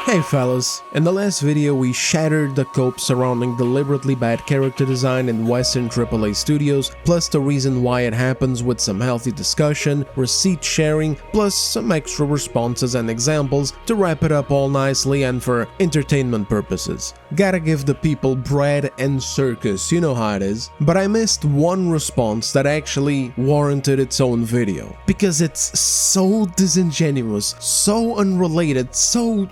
Hey fellas, in the last video we shattered the cope surrounding deliberately bad character design in Western AAA studios, plus the reason why it happens with some healthy discussion, receipt sharing, plus some extra responses and examples to wrap it up all nicely and for entertainment purposes. Gotta give the people bread and circus, you know how it is. But I missed one response that actually warranted its own video, because it's so disingenuous, so unrelated, so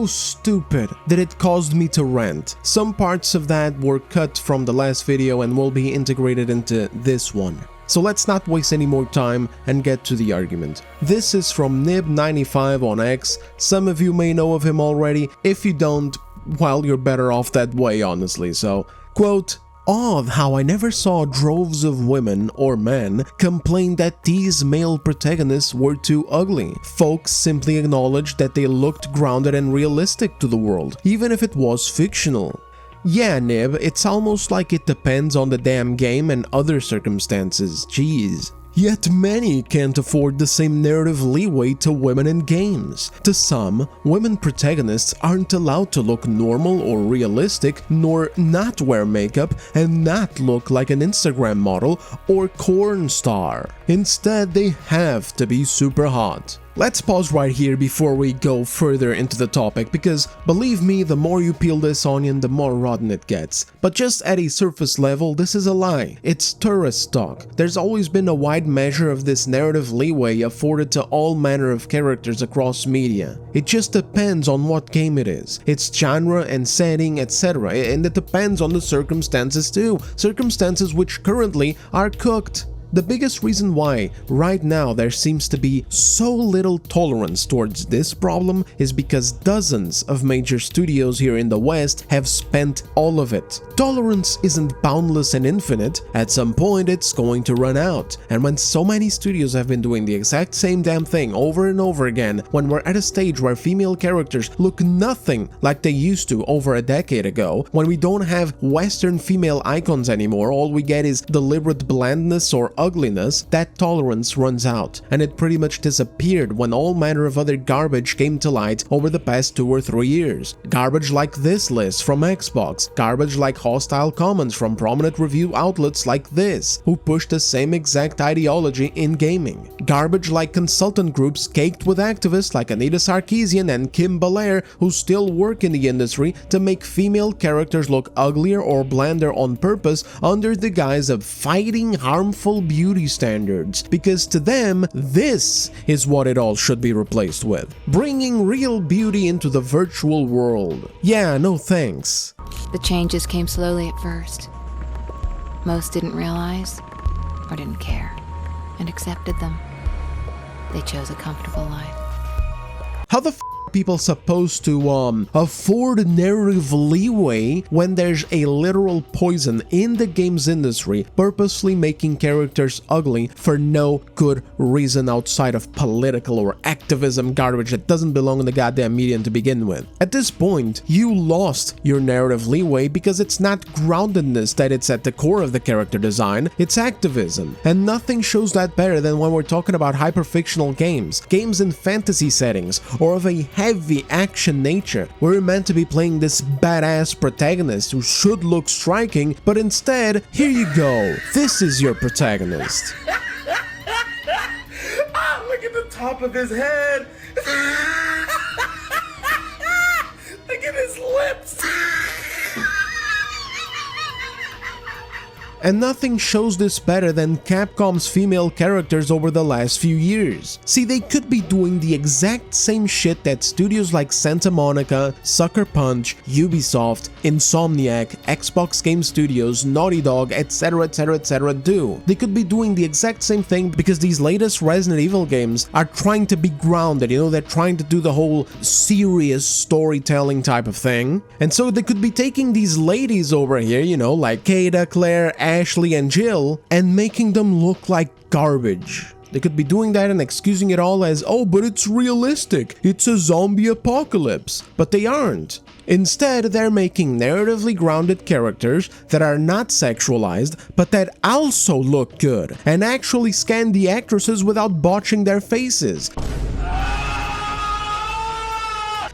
stupid that it caused me to rant. Some parts of that were cut from the last video and will be integrated into this one. So let's not waste any more time and get to the argument. This is from Nib95 on X. Some of you may know of him already. If you don't, well, you're better off that way, honestly. So, quote, "Odd how I never saw droves of women or men complain that these male protagonists were too ugly. Folks simply acknowledged that they looked grounded and realistic to the world, even if it was fictional." Yeah, Nib, it's almost like it depends on the damn game and other circumstances, jeez. Yet many can't afford the same narrative leeway to women in games. To some, women protagonists aren't allowed to look normal or realistic, nor not wear makeup and not look like an Instagram model or corn star. Instead, they have to be super hot. Let's pause right here before we go further into the topic, because believe me, the more you peel this onion, the more rotten it gets. But just at a surface level, this is a lie. It's tourist talk. There's always been a wide measure of this narrative leeway afforded to all manner of characters across media. It just depends on what game it is, its genre and setting, etc. And it depends on the circumstances too, circumstances which currently are cooked. The biggest reason why right now there seems to be so little tolerance towards this problem is because dozens of major studios here in the West have spent all of it. Tolerance isn't boundless and infinite. At some point it's going to run out. And when so many studios have been doing the exact same damn thing over and over again, when we're at a stage where female characters look nothing like they used to over a decade ago, when we don't have Western female icons anymore, all we get is deliberate blandness or ugliness, that tolerance runs out, and it pretty much disappeared when all manner of other garbage came to light over the past 2 or 3 years. Garbage like this list from Xbox, garbage like hostile comments from prominent review outlets like this, who push the same exact ideology in gaming. Garbage like consultant groups caked with activists like Anita Sarkeesian and Kim Belair, who still work in the industry to make female characters look uglier or blander on purpose under the guise of fighting harmful beauty standards, because to them, this is what it all should be replaced with. Bringing real beauty into the virtual world. Yeah, no thanks. The changes came slowly at first. Most didn't realize, or didn't care, and accepted them. They chose a comfortable life. How the f are people supposed to afford narrative leeway when there's a literal poison in the games industry purposely making characters ugly for no good reason outside of political or activism garbage that doesn't belong in the goddamn medium to begin with? At this point, you lost your narrative leeway because it's not groundedness that it's at the core of the character design, it's activism. And nothing shows that better than when we're talking about hyperfictional games, games in fantasy settings, or of a heavy action nature, where you're meant to be playing this badass protagonist who should look striking, but instead, here you go, this is your protagonist. Ah, look at the top of his head! Look at his lips! And nothing shows this better than Capcom's female characters over the last few years. See, they could be doing the exact same shit that studios like Santa Monica, Sucker Punch, Ubisoft, Insomniac, Xbox Game Studios, Naughty Dog, etc, do. They could be doing the exact same thing because these latest Resident Evil games are trying to be grounded, you know, they're trying to do the whole serious storytelling type of thing. And so they could be taking these ladies over here, you know, like Kata, Claire, Ashley and Jill, and making them look like garbage. They could be doing that and excusing it all as, oh, but it's realistic, it's a zombie apocalypse. But they aren't. Instead, they're making narratively grounded characters that are not sexualized, but that also look good, and actually scan the actresses without botching their faces.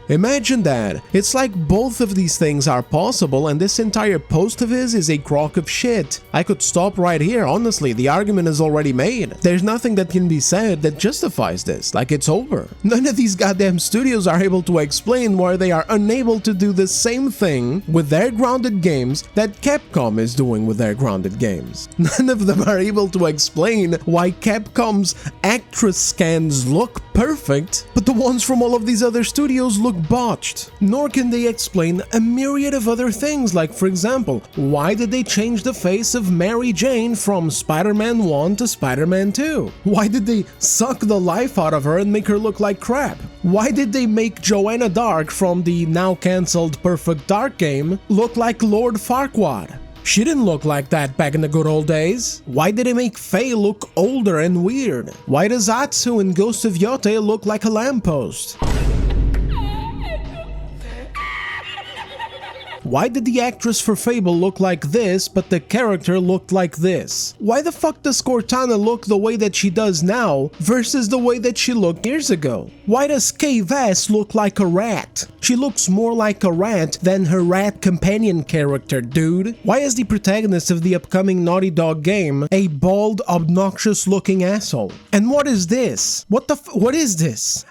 Imagine that. It's like both of these things are possible and this entire post of his is a crock of shit. I could stop right here, honestly, the argument is already made. There's nothing that can be said that justifies this, like it's over. None of these goddamn studios are able to explain why they are unable to do the same thing with their grounded games that Capcom is doing with their grounded games. None of them are able to explain why Capcom's actress scans look perfect, but the ones from all of these other studios look botched. Nor can they explain a myriad of other things, like for example, why did they change the face of Mary Jane from Spider-Man 1 to Spider-Man 2? Why did they suck the life out of her and make her look like crap? Why did they make Joanna Dark from the now cancelled Perfect Dark game look like Lord Farquaad? She didn't look like that back in the good old days. Why did they make Faye look older and weird? Why does Atsu in Ghost of Yote look like a lamppost? Why did the actress for Fable look like this, but the character looked like this? Why the fuck does Cortana look the way that she does now versus the way that she looked years ago? Why does Kay Vass look like a rat? She looks more like a rat than her rat companion character, dude. Why is the protagonist of the upcoming Naughty Dog game a bald, obnoxious looking asshole? And what is this? What is this?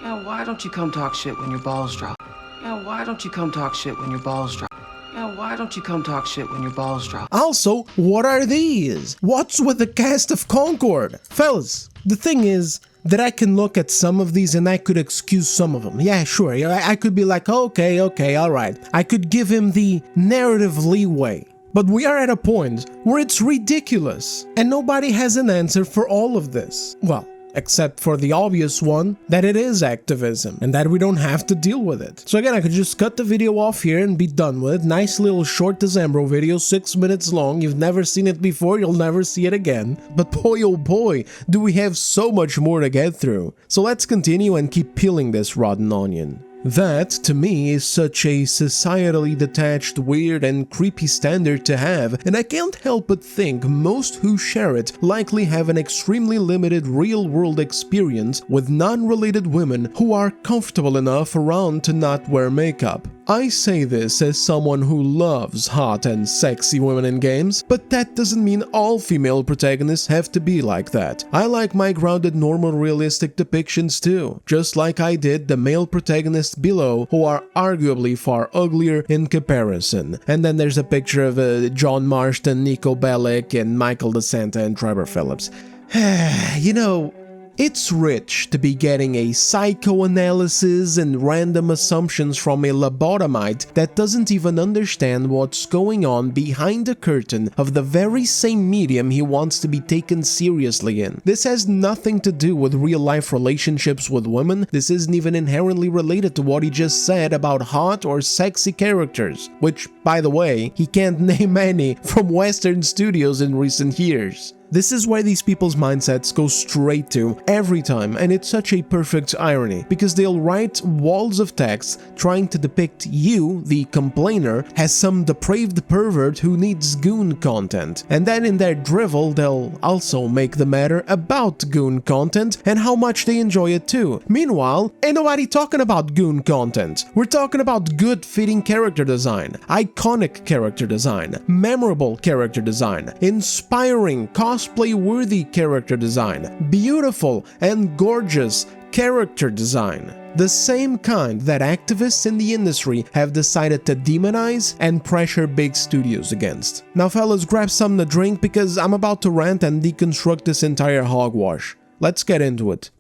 Yeah, why don't you come talk shit when your balls drop? Yeah, why don't you come talk shit when your balls drop? Yeah, why don't you come talk shit when your balls drop? Also, what are these? What's with the cast of Concord? Fellas, the thing is that I can look at some of these and I could excuse some of them. Yeah, sure, I could be like, okay, alright. I could give him the narrative leeway. But we are at a point where it's ridiculous, and nobody has an answer for all of this. Well, except for the obvious one, that it is activism, and that we don't have to deal with it. So again, I could just cut the video off here and be done with it. Nice little short Decembro video, 6 minutes long. You've never seen it before, you'll never see it again. But boy oh boy, do we have so much more to get through. So let's continue and keep peeling this rotten onion. That, to me, is such a societally detached, weird and creepy standard to have, and I can't help but think most who share it likely have an extremely limited real-world experience with non-related women who are comfortable enough around to not wear makeup. I say this as someone who loves hot and sexy women in games, but that doesn't mean all female protagonists have to be like that. I like my grounded, normal, realistic depictions too, just like I did the male protagonists below who are arguably far uglier in comparison. And then there's a picture of John Marston, Nico Bellic, and Michael DeSanta and Trevor Phillips. You know, it's rich to be getting a psychoanalysis and random assumptions from a lobotomite that doesn't even understand what's going on behind the curtain of the very same medium he wants to be taken seriously in. This has nothing to do with real-life relationships with women. This isn't even inherently related to what he just said about hot or sexy characters, which, by the way, he can't name any from Western studios in recent years. This is where these people's mindsets go straight to every time, and it's such a perfect irony, because they'll write walls of text trying to depict you, the complainer, as some depraved pervert who needs goon content, and then in their drivel they'll also make the matter about goon content and how much they enjoy it too. Meanwhile, ain't nobody talking about goon content. We're talking about good fitting character design, iconic character design, memorable character design, inspiring, cosplay-worthy character design, beautiful and gorgeous character design. The same kind that activists in the industry have decided to demonize and pressure big studios against. Now fellas, grab something to drink because I'm about to rant and deconstruct this entire hogwash. Let's get into it.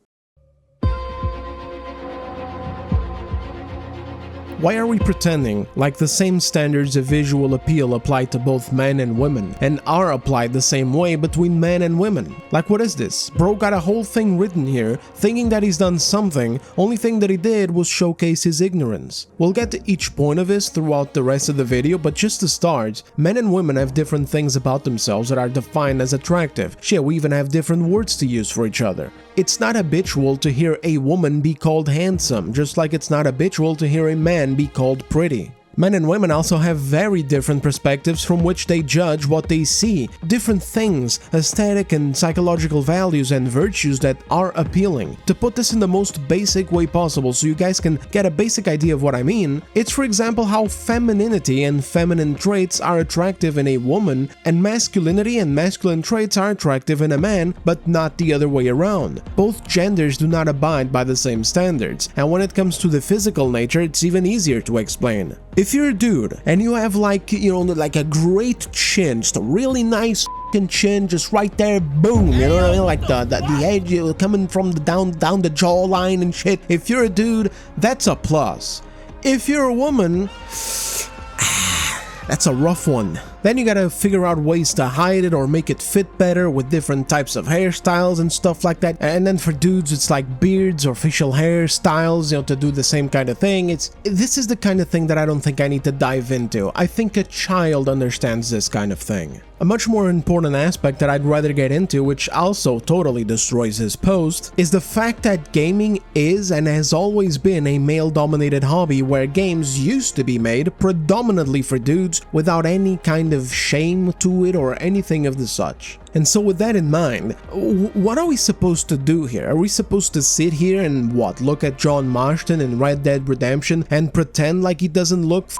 Why are we pretending like the same standards of visual appeal apply to both men and women, and are applied the same way between men and women? Like, what is this? Bro got a whole thing written here, thinking that he's done something, only thing that he did was showcase his ignorance. We'll get to each point of this throughout the rest of the video, but just to start, men and women have different things about themselves that are defined as attractive. Shit, we even have different words to use for each other. It's not habitual to hear a woman be called handsome, just like it's not habitual to hear a man be called pretty. Men and women also have very different perspectives from which they judge what they see, different things, aesthetic and psychological values and virtues that are appealing. To put this in the most basic way possible so you guys can get a basic idea of what I mean, it's for example how femininity and feminine traits are attractive in a woman and masculinity and masculine traits are attractive in a man, but not the other way around. Both genders do not abide by the same standards, and when it comes to the physical nature, it's even easier to explain. If you're a dude and you have like, like a great chin, just a really nice chin just right there, boom, you know what I mean, like the edge coming from the down the jawline and shit. If you're a dude, that's a plus. If you're a woman, that's a rough one. Then you gotta figure out ways to hide it or make it fit better with different types of hairstyles and stuff like that. And then for dudes, it's like beards or facial hairstyles, to do the same kind of thing. This is the kind of thing that I don't think I need to dive into. I think a child understands this kind of thing. A much more important aspect that I'd rather get into, which also totally destroys his post, is the fact that gaming is and has always been a male-dominated hobby where games used to be made predominantly for dudes without any kind of shame to it or anything of the such. And so with that in mind, what are we supposed to do here? Are we supposed to sit here and look at John Marston in Red Dead Redemption and pretend like he doesn't look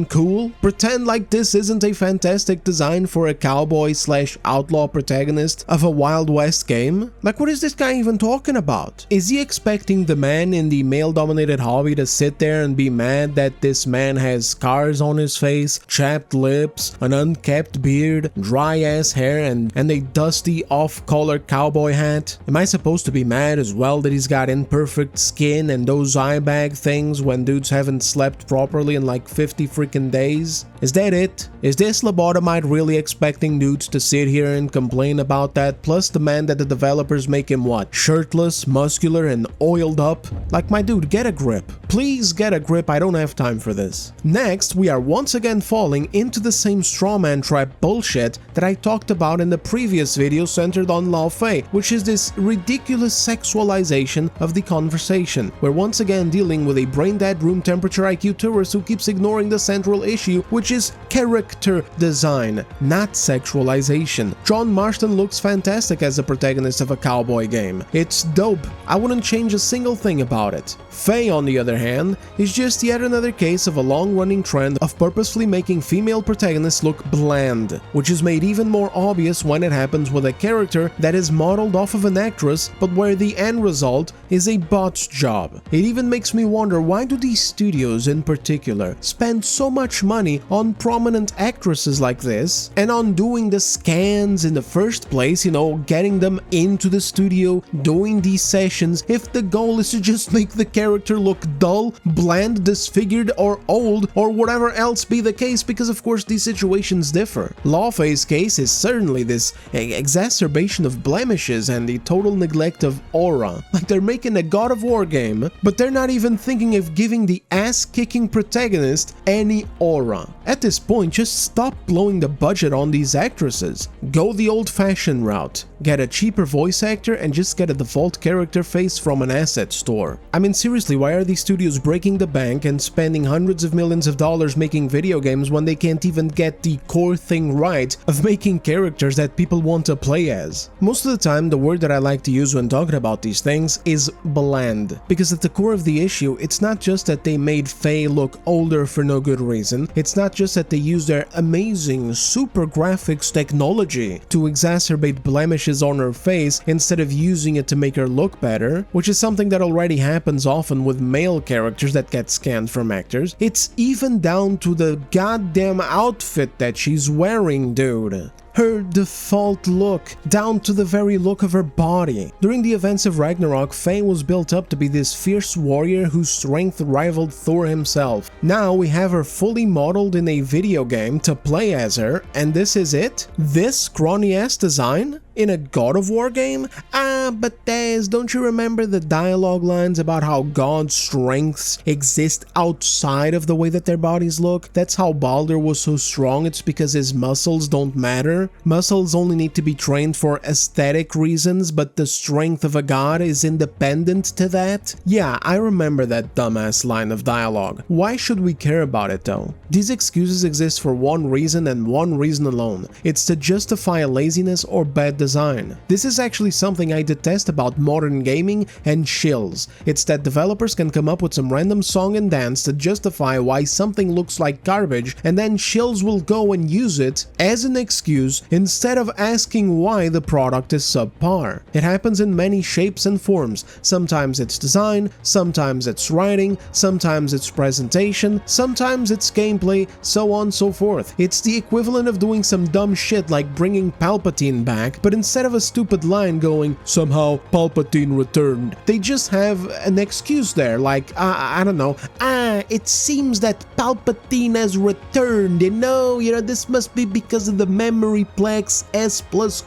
cool? Pretend like this isn't a fantastic design for a cowboy/outlaw protagonist of a Wild West game? Like, what is this guy even talking about? Is he expecting the man in the male-dominated hobby to sit there and be mad that this man has scars on his face, chapped lips, an unkept beard, dry-ass hair, and a dusty off-color cowboy hat? Am I supposed to be mad as well that he's got imperfect skin and those eye bag things when dudes haven't slept properly in like 50 freaking days? Is that it? Is this lobotomite really expecting dudes to sit here and complain about that, plus demand that the developers make him what? Shirtless, muscular, and oiled up? Like, my dude, get a grip. Please get a grip, I don't have time for this. Next, we are once again falling into the same strawman trap bullshit that I talked about in the previous video centered on Lawfey, which is this ridiculous sexualization of the conversation. We're once again dealing with a brain-dead room temperature IQ tourist who keeps ignoring the central issue, which is character design, not sexualization. John Marston looks fantastic as the protagonist of a cowboy game. It's dope. I wouldn't change a single thing about it. Faye, on the other hand, is just yet another case of a long-running trend of purposefully making female protagonists look bland, which is made even more obvious when it happens with a character that is modeled off of an actress, but where the end result is a bot's job. It even makes me wonder, why do these studios in particular spend so much money on prominent actresses like this and on doing the scans in the first place, getting them into the studio, doing these sessions, if the goal is to just make the character look dull, bland, disfigured, or old, or whatever else be the case, because of course these situations differ. Lawfey's case is certainly this exacerbation of blemishes and the total neglect of aura. Like, they're making a God of War game, but they're not even thinking of giving the ass-kicking protagonist any aura. At this point, just stop blowing the budget on these actresses. Go the old-fashioned route. Get a cheaper voice actor and just get a default character face from an asset store. I mean, seriously, why are these studios breaking the bank and spending hundreds of millions of dollars making video games when they can't even get the core thing right of making characters that people want to play as? Most of the time, the word that I like to use when talking about these things is bland, because at the core of the issue, it's not just that they made Faye look older for no good reason, it's not just that they used their amazing super graphics technology to exacerbate blemishes on her face instead of using it to make her look better, which is something that already happens often with male characters that get scanned from actors. It's even down to the goddamn outfit that she's wearing, dude. Her default look, down to the very look of her body. During the events of Ragnarok, Faye was built up to be this fierce warrior whose strength rivaled Thor himself. Now we have her fully modeled in a video game to play as her, and this is it? This scrawny-ass design? In a God of War game? But Des, don't you remember the dialogue lines about how God's strengths exist outside of the way that their bodies look? That's how Baldur was so strong, it's because his muscles don't matter. Muscles only need to be trained for aesthetic reasons, but the strength of a god is independent to that? Yeah, I remember that dumbass line of dialogue. Why should we care about it though? These excuses exist for one reason and one reason alone. It's to justify laziness or bad design. This is actually something I detest about modern gaming and shills. It's that developers can come up with some random song and dance to justify why something looks like garbage, and then shills will go and use it as an excuse instead of asking why the product is subpar. It happens in many shapes and forms. Sometimes it's design, sometimes it's writing, sometimes it's presentation, sometimes it's gameplay, so on and so forth. It's the equivalent of doing some dumb shit like bringing Palpatine back, but instead of a stupid line going, somehow Palpatine returned, they just have an excuse there, like, I don't know, it seems that Palpatine has returned, you know, this must be because of the memory plex S+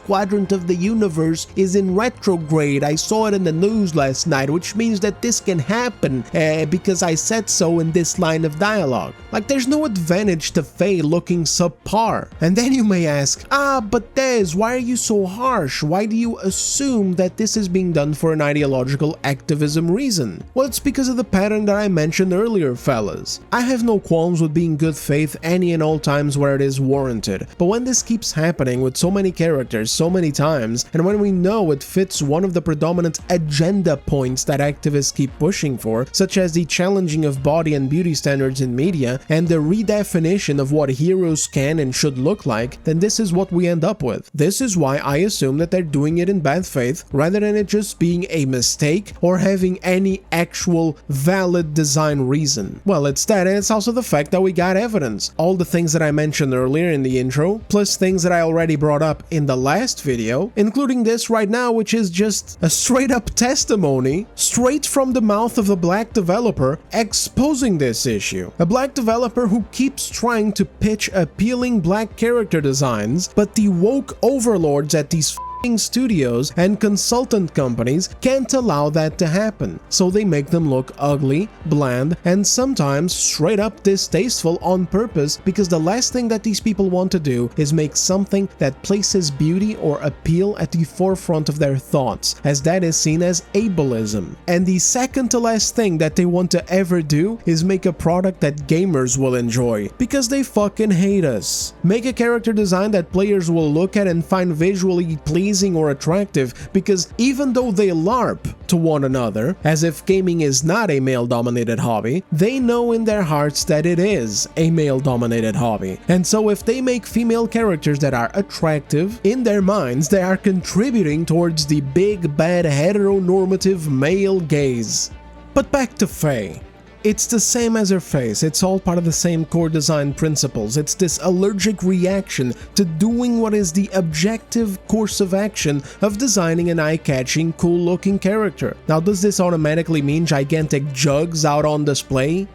quadrant of the universe is in retrograde. I saw it in the news last night, which means that this can happen, because I said so in this line of dialogue. Like, there's no advantage to Faye looking subpar. And then you may ask, but Des, why are you so harsh? Why do you assume that this is being done for an ideological activism reason? Well, it's because of the pattern that I mentioned earlier, fellas. I have no qualms with being good faith any and all times where it is warranted, but when this keeps happening with so many characters so many times, and when we know it fits one of the predominant agenda points that activists keep pushing for, such as the challenging of body and beauty standards in media, and the redefinition of what heroes can and should look like, then this is what we end up with. This is why I assume that they're doing it in bad faith, rather than it just being a mistake or having any actual valid design reason. Well, it's that, and it's also the fact that we got evidence. All the things that I mentioned earlier in the intro, plus things that I already brought up in the last video, including this right now, which is just a straight up testimony, straight from the mouth of a black developer exposing this issue. A black developer who keeps trying to pitch appealing black character designs, but the woke overlords at these studios and consultant companies can't allow that to happen, so they make them look ugly, bland, and sometimes straight up distasteful on purpose, because the last thing that these people want to do is make something that places beauty or appeal at the forefront of their thoughts, as that is seen as ableism. And the second to last thing that they want to ever do is make a product that gamers will enjoy, because they fucking hate us. Make a character design that players will look at and find visually pleasing or attractive, because even though they LARP to one another, as if gaming is not a male-dominated hobby, they know in their hearts that it is a male-dominated hobby. And so if they make female characters that are attractive, in their minds they are contributing towards the big bad heteronormative male gaze. But back to Faye. It's the same as her face, it's all part of the same core design principles. It's this allergic reaction to doing what is the objective course of action of designing an eye-catching, cool-looking character. Now, does this automatically mean gigantic jugs out on display?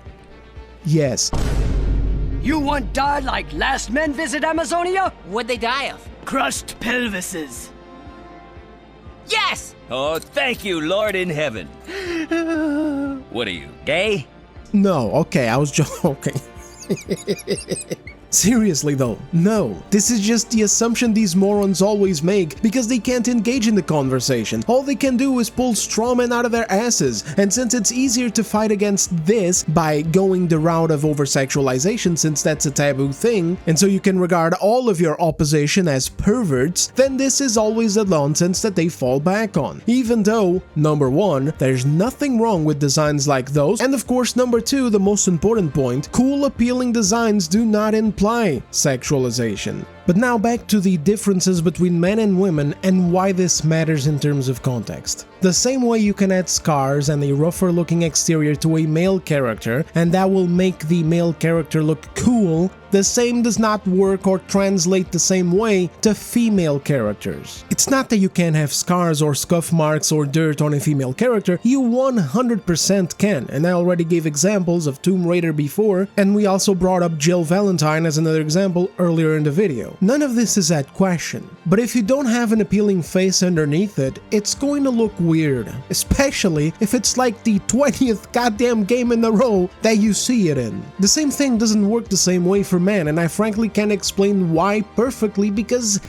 Yes. You want die like last men visit Amazonia? What'd they die of? Crushed pelvises. Yes! Oh, thank you, Lord in heaven. What are you, gay? No, okay, I was joking. Seriously though, no. This is just the assumption these morons always make because they can't engage in the conversation. All they can do is pull strawmen out of their asses, and since it's easier to fight against this by going the route of over-sexualization, since that's a taboo thing, and so you can regard all of your opposition as perverts, then this is always the nonsense that they fall back on. Even though, number one, there's nothing wrong with designs like those, and of course number two, the most important point, cool appealing designs do not imply sexualization. But now back to the differences between men and women and why this matters in terms of context. The same way you can add scars and a rougher looking exterior to a male character, and that will make the male character look cool, the same does not work or translate the same way to female characters. It's not that you can't have scars or scuff marks or dirt on a female character, you 100% can, and I already gave examples of Tomb Raider before, and we also brought up Jill Valentine as another example earlier in the video. no. None of this is at question. But if you don't have an appealing face underneath it, it's going to look weird. Especially if it's like the 20th goddamn game in a row that you see it in. The same thing doesn't work the same way for men, and I frankly can't explain why perfectly because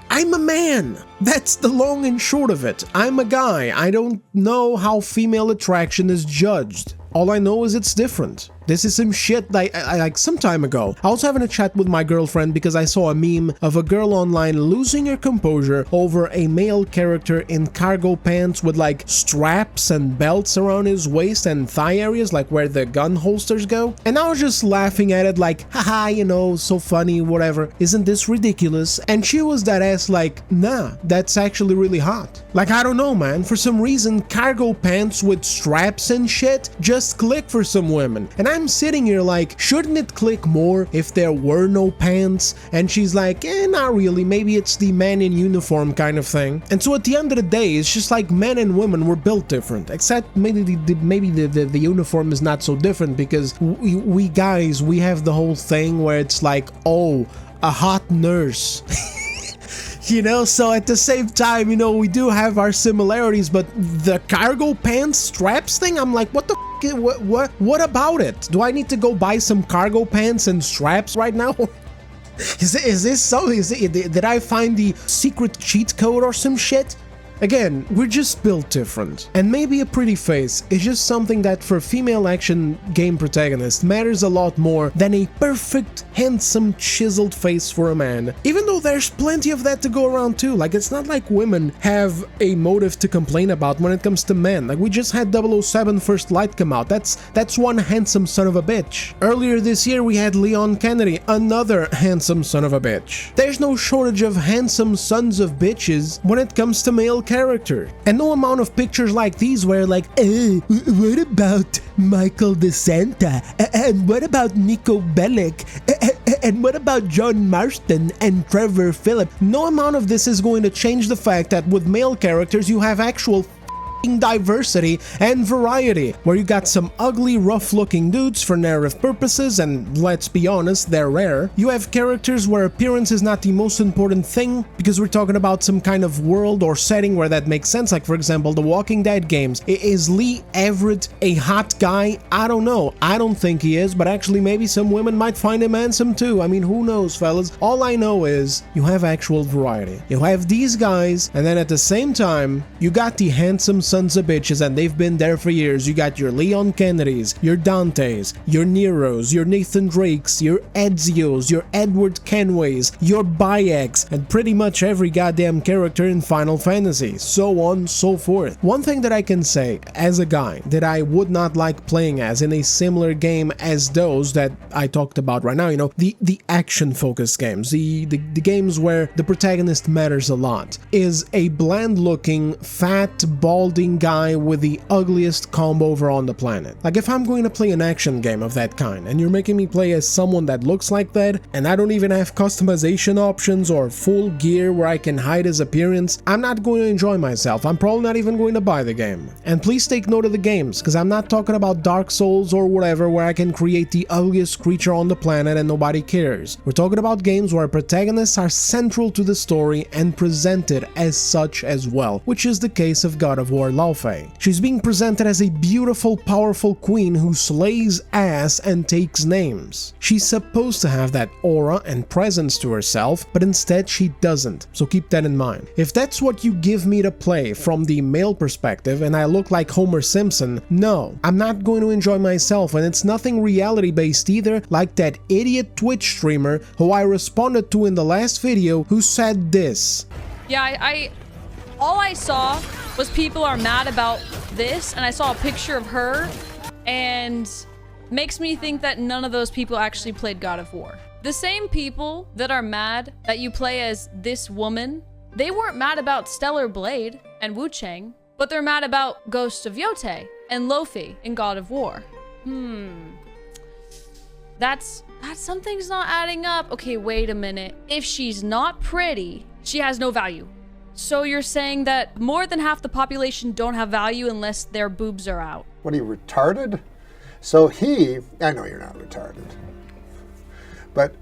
I'm a man. That's the long and short of it. I'm a guy. I don't know how female attraction is judged. All I know is it's different. This is some shit that I like some time ago. I was having a chat with my girlfriend because I saw a meme of a girl online losing her composure over a male character in cargo pants with like straps and belts around his waist and thigh areas, like where the gun holsters go. And I was just laughing at it like, haha, you know, so funny, whatever. Isn't this ridiculous? And she was that ass like, nah, that's actually really hot. Like, I don't know, man. For some reason, cargo pants with straps and shit just click for some women. And I'm sitting here like, shouldn't it click more if there were no pants? And she's like, not really, maybe it's the man in uniform kind of thing. And so at the end of the day, it's just like men and women were built different, except maybe the uniform is not so different because we guys, we have the whole thing where it's like, oh, a hot nurse. You know, so at the same time, you know, we do have our similarities, but the cargo pants straps thing, I'm like, what the f***, what about it? Do I need to go buy some cargo pants and straps right now? Is this so? Did I find the secret cheat code or some shit? Again, we're just built different, and maybe a pretty face is just something that for female action game protagonists matters a lot more than a perfect, handsome, chiseled face for a man, even though there's plenty of that to go around too. Like, it's not like women have a motive to complain about when it comes to men. Like, we just had 007 First Light come out. That's one handsome son of a bitch. Earlier this year we had Leon Kennedy, another handsome son of a bitch. There's no shortage of handsome sons of bitches when it comes to male character, and no amount of pictures like these where like, what about Michael DeSanta, and what about Nico Bellic, and what about John Marston and Trevor Phillip? No amount of this is going to change the fact that with male characters you have actual diversity and variety, where you got some ugly, rough-looking dudes for narrative purposes, and let's be honest, they're rare. You have characters where appearance is not the most important thing, because we're talking about some kind of world or setting where that makes sense, like for example, the Walking Dead games. Is Lee Everett a hot guy? I don't know. I don't think he is, but actually maybe some women might find him handsome too. I mean, who knows, fellas? All I know is you have actual variety. You have these guys, and then at the same time, you got the handsome sons of bitches, and they've been there for years. You got your Leon Kennedys, your Dantes, your Neros, your Nathan Drakes, your Edzios, your Edward Kenways, your Bayeks, and pretty much every goddamn character in Final Fantasy, so on, so forth. One thing that I can say, as a guy, that I would not like playing as in a similar game as those that I talked about right now, you know, the action-focused games, the games where the protagonist matters a lot, is a bland-looking, fat, balding guy with the ugliest comb over on the planet. Like, if I'm going to play an action game of that kind, and you're making me play as someone that looks like that, and I don't even have customization options or full gear where I can hide his appearance, I'm not going to enjoy myself. I'm probably not even going to buy the game. And please take note of the games, because I'm not talking about Dark Souls or whatever where I can create the ugliest creature on the planet and nobody cares. We're talking about games where protagonists are central to the story and presented as such as well, which is the case of God of War Laufey. She's being presented as a beautiful, powerful queen who slays ass and takes names. She's supposed to have that aura and presence to herself, but instead she doesn't, so keep that in mind. If that's what you give me to play from the male perspective and I look like Homer Simpson, no, I'm not going to enjoy myself, and it's nothing reality-based either, like that idiot Twitch streamer who I responded to in the last video who said this. Yeah, all I saw was people are mad about this, and I saw a picture of her, and makes me think that none of those people actually played God of War. The same people that are mad that you play as this woman, they weren't mad about Stellar Blade and Wu Chang, but they're mad about Ghost of Yotei and Lofi in God of War. That's something's not adding up. Okay, wait a minute. If she's not pretty, she has no value. So you're saying that more than half the population don't have value unless their boobs are out? What, are you retarded? So I know you're not retarded, but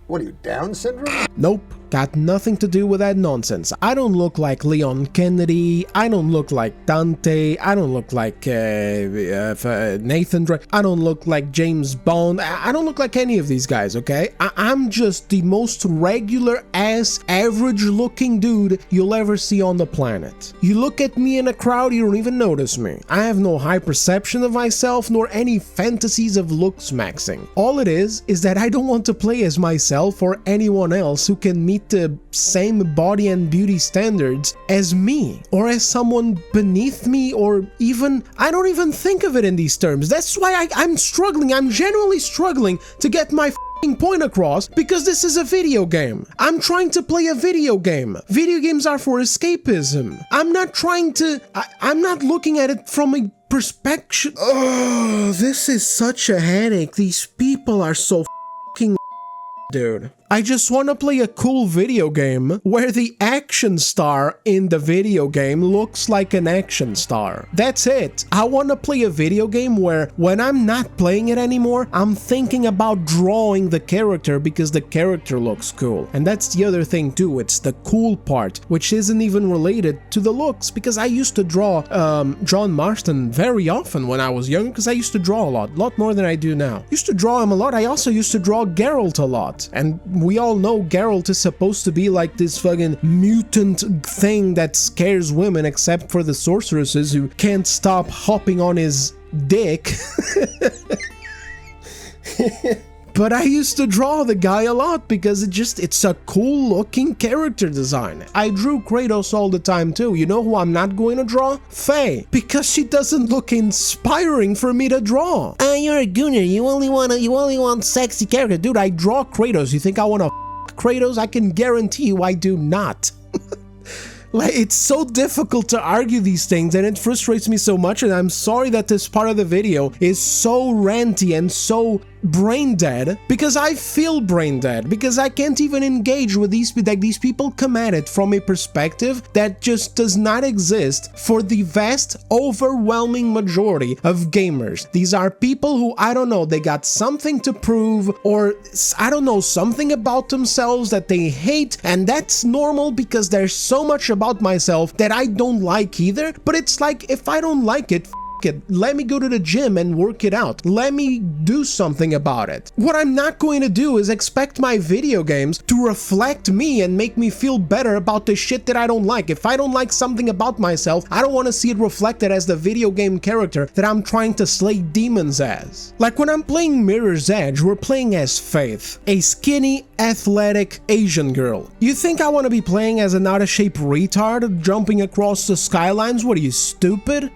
What are you, Down syndrome? Nope. Got nothing to do with that nonsense. I don't look like Leon Kennedy, I don't look like Dante, I don't look like Nathan Drake, I don't look like James Bond, I don't look like any of these guys, okay? I'm just the most regular ass, average looking dude you'll ever see on the planet. You look at me in a crowd, you don't even notice me. I have no high perception of myself, nor any fantasies of looks maxing. All it is that I don't want to play as myself or anyone else who can meet the same body and beauty standards as me, or as someone beneath me, or even, I don't even think of it in these terms. That's why I'm struggling, I'm genuinely struggling to get my point across, because this is a video game. I'm trying to play a video game. Video games are for escapism. I'm not trying to, I'm not looking at it from a perspective. Oh, this is such a headache. These people are so fucking dude. I just want to play a cool video game where the action star in the video game looks like an action star. That's it. I want to play a video game where when I'm not playing it anymore, I'm thinking about drawing the character because the character looks cool. And that's the other thing too, it's the cool part, which isn't even related to the looks, because I used to draw John Marston very often when I was young, because I used to draw a lot more than I do now. Used to draw him a lot. I also used to draw Geralt a lot, and we all know Geralt is supposed to be like this fucking mutant thing that scares women, except for the sorceresses who can't stop hopping on his dick. But I used to draw the guy a lot because it's a cool looking character design. I drew Kratos all the time too. You know who I'm not going to draw? Faye. Because she doesn't look inspiring for me to draw. You're a gooner. You only want sexy character. Dude, I draw Kratos. You think I want to Kratos? I can guarantee you I do not. Like, it's so difficult to argue these things, and it frustrates me so much, and I'm sorry that this part of the video is so ranty and so brain dead, because I feel brain dead, because I can't even engage with these people. Like, these people come at it from a perspective that just does not exist for the vast, overwhelming majority of gamers. These are people who, I don't know, they got something to prove, or I don't know, something about themselves that they hate, and that's normal because there's so much about myself that I don't like either. But it's like, if I don't like it, it. Let me go to the gym and work it out. Let me do something about it. What I'm not going to do is expect my video games to reflect me and make me feel better about the shit that I don't like. If I don't like something about myself, I don't want to see it reflected as the video game character that I'm trying to slay demons as. Like when I'm playing Mirror's Edge, we're playing as Faith, a skinny, athletic Asian girl. You think I want to be playing as an out-of-shape retard jumping across the skylines? What are you, stupid?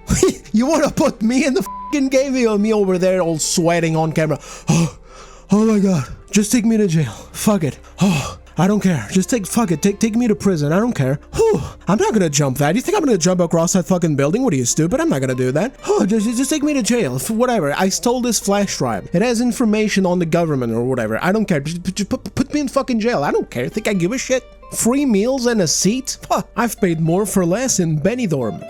You want to put me in the fucking game? Me over there all sweating on camera. Oh my god. Just take me to jail. Fuck it. Oh, I don't care. Just fuck it. Take me to prison. I don't care. Whew, I'm not gonna jump that. You think I'm gonna jump across that fucking building? What are you, stupid? I'm not gonna do that. Oh, just take me to jail. Whatever. I stole this flash drive. It has information on the government or whatever. I don't care. Just put me in fucking jail. I don't care. Think I give a shit? Free meals and a seat? Huh, I've paid more for less in Benidorm.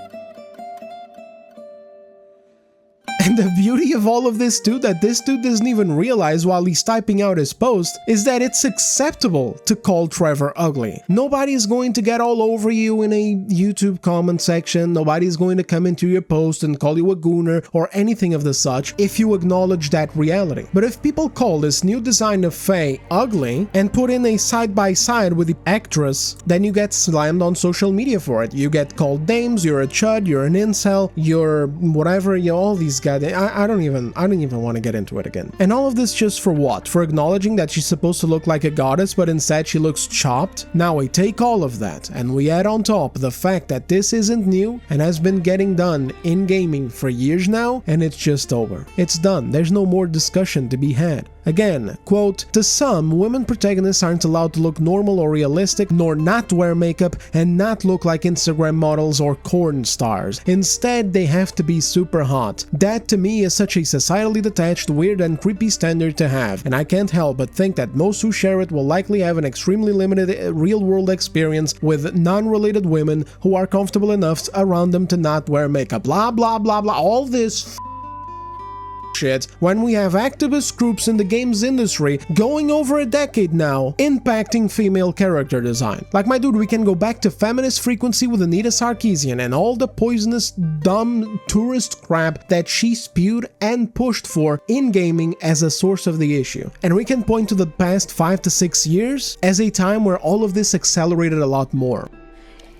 And the beauty of all of this, dude, that this dude doesn't even realize while he's typing out his post, is that it's acceptable to call Trevor ugly. Nobody's going to get all over you in a YouTube comment section. Nobody's going to come into your post and call you a gooner or anything of the such if you acknowledge that reality. But if people call this new design of Faye ugly and put in a side-by-side with the actress, then you get slammed on social media for it. You get called dames, you're a chud, you're an incel, you're whatever, you know, all these guys. I don't even want to get into it again. And all of this just for what? For acknowledging that she's supposed to look like a goddess, but instead she looks chopped? Now we take all of that and we add on top the fact that this isn't new and has been getting done in gaming for years now, and it's just over. It's done. There's no more discussion to be had. Again, quote, to some, women protagonists aren't allowed to look normal or realistic, nor not wear makeup and not look like Instagram models or porn stars. Instead, they have to be super hot. That to me is such a societally detached, weird and creepy standard to have, and I can't help but think that most who share it will likely have an extremely limited real-world experience with non-related women who are comfortable enough around them to not wear makeup. Blah blah blah blah, all this bullshit when we have activist groups in the games industry going over a decade now impacting female character design. Like, my dude, we can go back to Feminist Frequency with Anita Sarkeesian and all the poisonous, dumb tourist crap that she spewed and pushed for in gaming as a source of the issue. And we can point to the past 5 to 6 years as a time where all of this accelerated a lot more.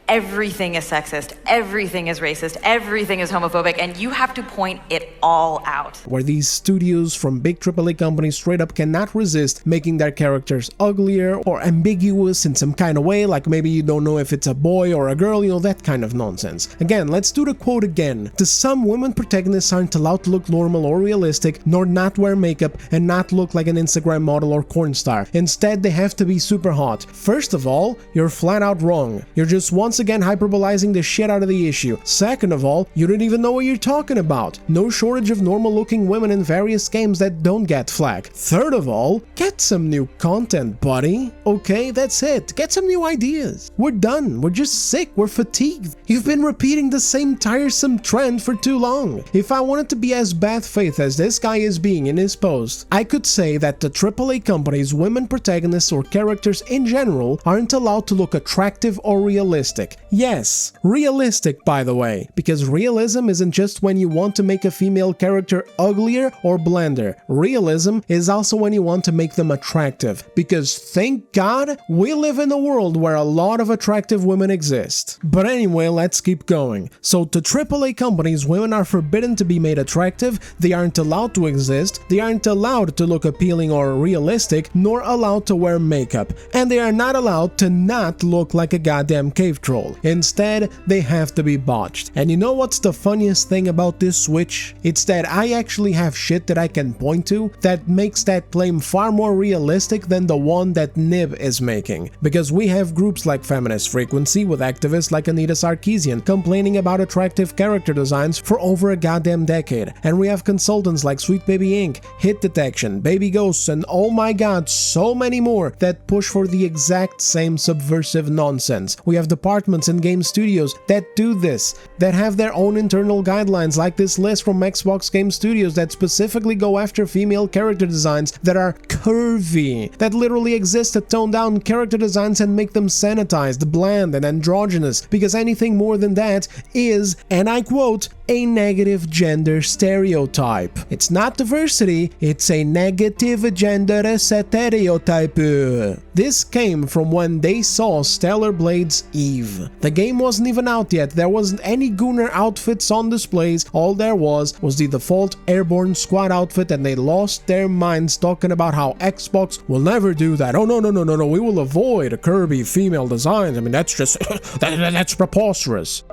Everything is sexist, everything is racist, everything is homophobic, and you have to point it all out. Where these studios from big AAA companies straight up cannot resist making their characters uglier or ambiguous in some kind of way, like maybe you don't know if it's a boy or a girl, you know, that kind of nonsense. Again, let's do the quote again. To some, women protagonists aren't allowed to look normal or realistic, nor not wear makeup and not look like an Instagram model or porn star. Instead, they have to be super hot. First of all, you're flat out wrong. You're just once again hyperbolizing the shit out of the issue. Second of all, you don't even know what you're talking about. No shortage of normal looking women in various games that don't get flack. Third of all, get some new content, buddy. Okay, that's it. Get some new ideas. We're done. We're just sick. We're fatigued. You've been repeating the same tiresome trend for too long. If I wanted to be as bad faith as this guy is being in his post, I could say that the AAA companies, women protagonists or characters in general aren't allowed to look attractive or realistic. Yes, realistic, by the way, because realism isn't just when you want to make a female character uglier or blender. Realism is also when you want to make them attractive, because thank God we live in a world where a lot of attractive women exist. But anyway, let's keep going. So to AAA companies, women are forbidden to be made attractive, they aren't allowed to exist, they aren't allowed to look appealing or realistic, nor allowed to wear makeup, and they are not allowed to not look like a goddamn cave troll. Instead, they have to be botched. And you know what's the funniest thing about this switch? It's that I actually have shit that I can point to that makes that claim far more realistic than the one that Nib is making. Because we have groups like Feminist Frequency with activists like Anita Sarkeesian complaining about attractive character designs for over a goddamn decade. And we have consultants like Sweet Baby Inc., Hit Detection, Baby Ghosts, and oh my god, so many more that push for the exact same subversive nonsense. We have departments in game studios that do this, that have their own internal guidelines, like this list from Xbox Game Studios that specifically go after female character designs that are curvy, that literally exist to tone down character designs and make them sanitized, bland, and androgynous, because anything more than that is, and I quote, a negative gender stereotype. It's not diversity, it's a negative gender stereotype. This came from when they saw Stellar Blade's Eve. The game wasn't even out yet, there wasn't any Gunnar outfits on displays, all there was the default Airborne Squad outfit, and they lost their minds talking about how Xbox will never do that. Oh no, we will avoid curvy female designs. I mean, that's just, that's preposterous.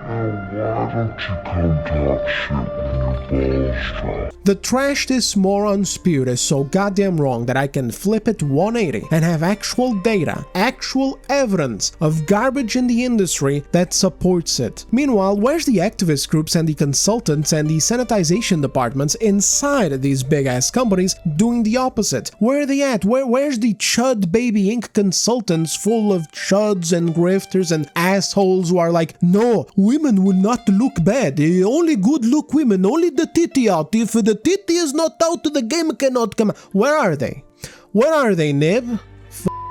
Why don't you come talk shit when your balls drop? The trash this moron spewed is so goddamn wrong that I can flip it 180 and have actual data, actual evidence of garbage in the industry that supports it. Meanwhile, where's the activist groups and the consultants and the sanitization departments inside these big-ass companies doing the opposite? Where are they at? Where's the Chud Baby Inc. consultants full of chuds and grifters and assholes who are like, no, women will not look bad, only good look women, only the titty out, if the titty is not out, the game cannot come. Where are they? Where are they, Nib?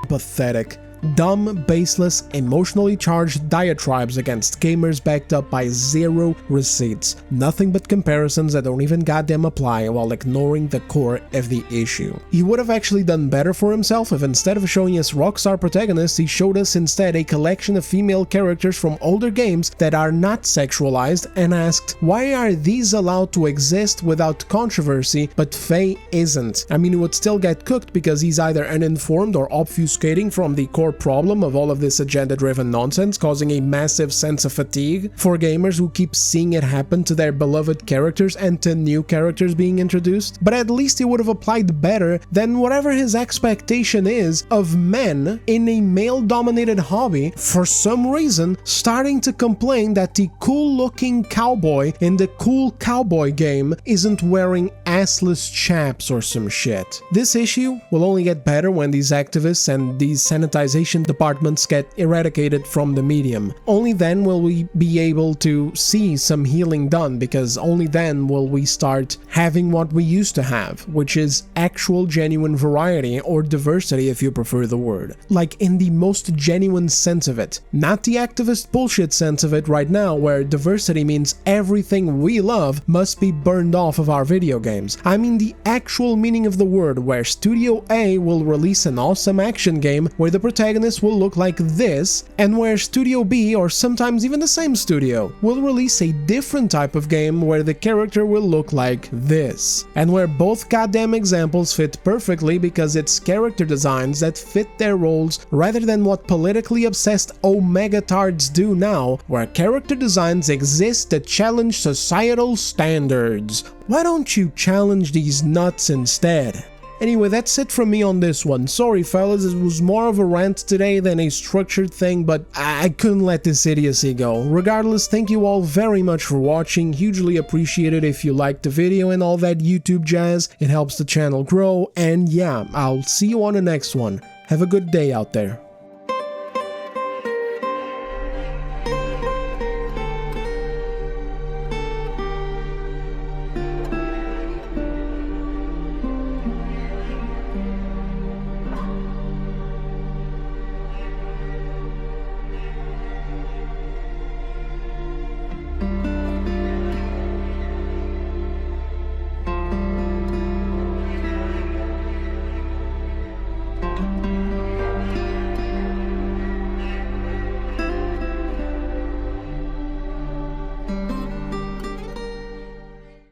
Pathetic. Dumb, baseless, emotionally charged diatribes against gamers backed up by zero receipts. Nothing but comparisons that don't even goddamn apply while ignoring the core of the issue. He would have actually done better for himself if instead of showing us rockstar protagonists, he showed us instead a collection of female characters from older games that are not sexualized and asked, why are these allowed to exist without controversy but Faye isn't? I mean, he would still get cooked because he's either uninformed or obfuscating from the core problem of all of this agenda-driven nonsense, causing a massive sense of fatigue for gamers who keep seeing it happen to their beloved characters and to new characters being introduced. But at least he would have applied better than whatever his expectation is of men in a male-dominated hobby, for some reason starting to complain that the cool-looking cowboy in the cool cowboy game isn't wearing assless chaps or some shit. This issue will only get better when these activists and these sanitization localization departments get eradicated from the medium. Only then will we be able to see some healing done, because only then will we start having what we used to have, which is actual genuine variety, or diversity if you prefer the word. Like in the most genuine sense of it. Not the activist bullshit sense of it right now, where diversity means everything we love must be burned off of our video games. I mean the actual meaning of the word, where Studio A will release an awesome action game where the protagonist will look like this, and where Studio B, or sometimes even the same studio, will release a different type of game where the character will look like this. And where both goddamn examples fit perfectly because it's character designs that fit their roles rather than what politically obsessed Omega-tards do now, where character designs exist to challenge societal standards. Why don't you challenge these nuts instead? Anyway, that's it from me on this one. Sorry fellas, it was more of a rant today than a structured thing, but I couldn't let this idiocy go. Regardless, thank you all very much for watching, hugely appreciated if you liked the video and all that YouTube jazz, it helps the channel grow, and yeah, I'll see you on the next one. Have a good day out there.